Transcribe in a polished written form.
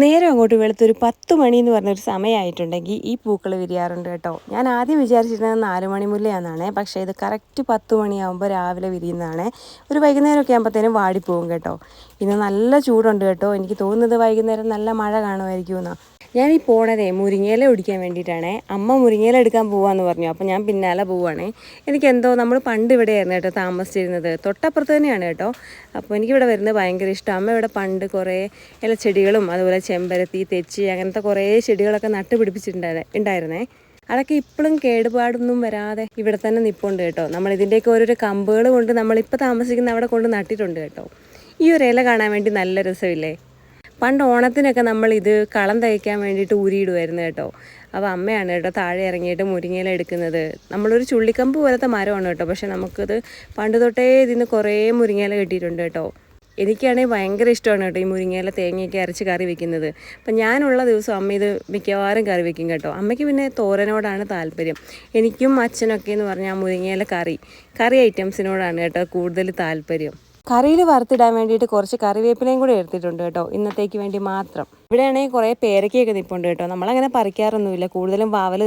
നേരെ അങ്ങോട്ട് വെളുത്തൊരു 10 മണി എന്ന് പറഞ്ഞൊരു സമയമായിട്ടുണ്ടെങ്കിൽ ഈ പൂക്കൾ വിരിയാറുണ്ട് കേട്ടോ. ഞാൻ ആദ്യം വിചാരിച്ചിരുന്നത് 4 മണി മുല്ലയാണെന്നാണ്. പക്ഷേ ഇത് കറക്റ്റ് 10 മണിയാകുമ്പോൾ രാവിലെ വിരിയുന്നതാണ്. ഒരു വൈകുന്നേരമൊക്കെ ആകുമ്പോഴത്തേനും വാടിപ്പോകും കേട്ടോ. ഇന്ന് നല്ല ചൂടുണ്ട് കേട്ടോ. എനിക്ക് തോന്നുന്നത് വൈകുന്നേരം നല്ല മഴ കാണുമായിരിക്കും എന്നാണ്. ഞാൻ ഈ പോണതേ മുരിങ്ങയില ഒടിക്കാൻ വേണ്ടിയിട്ടാണേ. അമ്മ മുരിങ്ങയില എടുക്കാൻ പോവാന്ന് പറഞ്ഞു. അപ്പോൾ ഞാൻ പിന്നാലെ പോവുകയാണേ. എനിക്കെന്തോ നമ്മൾ പണ്ട് ഇവിടെയായിരുന്നു കേട്ടോ താമസിച്ചിരുന്നത്. തൊട്ടപ്പുറത്ത് തന്നെയാണ് കേട്ടോ. അപ്പോൾ എനിക്കിവിടെ വരുന്നത് ഭയങ്കര ഇഷ്ടം. അമ്മ ഇവിടെ പണ്ട് കുറേ ഇലച്ചെടികളും അതുപോലെ ചെമ്പരത്തി, തെച്ചി അങ്ങനത്തെ കുറേ ചെടികളൊക്കെ ഉണ്ടായിരുന്നേ. അതൊക്കെ ഇപ്പോഴും കേടുപാടൊന്നും വരാതെ ഇവിടെ തന്നെ നിൽപ്പുണ്ട് കേട്ടോ. നമ്മളിതിൻ്റെയൊക്കെ ഓരോരോ കമ്പുകൾ കൊണ്ട് നമ്മളിപ്പോൾ താമസിക്കുന്ന അവിടെ കൊണ്ട് നട്ടിട്ടുണ്ട് കേട്ടോ. ഈ ഒരു ഇല കാണാൻ വേണ്ടി നല്ല രസമില്ലേ? പണ്ട് ഓണത്തിനൊക്കെ നമ്മളിത് കളം തയ്ക്കാൻ വേണ്ടിയിട്ട് ഊരിയിടുമായിരുന്നു കേട്ടോ. അപ്പോൾ അമ്മയാണ് കേട്ടോ താഴെ ഇറങ്ങിയിട്ട് മുരിങ്ങയില എടുക്കുന്നത്. നമ്മളൊരു ചുള്ളിക്കമ്പ് പോലത്തെ മരമാണ് കേട്ടോ. പക്ഷേ നമുക്കത് പണ്ട് തൊട്ടേ ഇതിന് കുറേ മുരിങ്ങയില കിട്ടിയിട്ടുണ്ട് കേട്ടോ. എനിക്കാണെങ്കിൽ ഭയങ്കര ഇഷ്ടമാണ് കേട്ടോ ഈ മുരിങ്ങയില തേങ്ങയൊക്കെ അരച്ച് കറി വെക്കുന്നത്. അപ്പം ഞാനുള്ള ദിവസം അമ്മ ഇത് മിക്കവാറും കറി വെക്കും കേട്ടോ. അമ്മയ്ക്ക് പിന്നെ തോരനോടാണ് താല്പര്യം. എനിക്കും അച്ഛനൊക്കെ എന്ന് പറഞ്ഞാൽ മുരിങ്ങയില കറി ഐറ്റംസിനോടാണ് കേട്ടോ കൂടുതൽ താല്പര്യം. കറിയിൽ വറുത്തിടാൻ വേണ്ടിയിട്ട് കുറച്ച് കറിവേപ്പിലയും കൂടി എടുത്തിട്ടുണ്ട് കേട്ടോ, ഇന്നത്തേക്ക് വേണ്ടി മാത്രം. ഇവിടെയാണെങ്കിൽ കുറേ പേരയ്ക്കൊക്കെ നിൽപ്പുണ്ട് കേട്ടോ. നമ്മളങ്ങനെ പറിക്കാറൊന്നുമില്ല, കൂടുതലും വാവൽ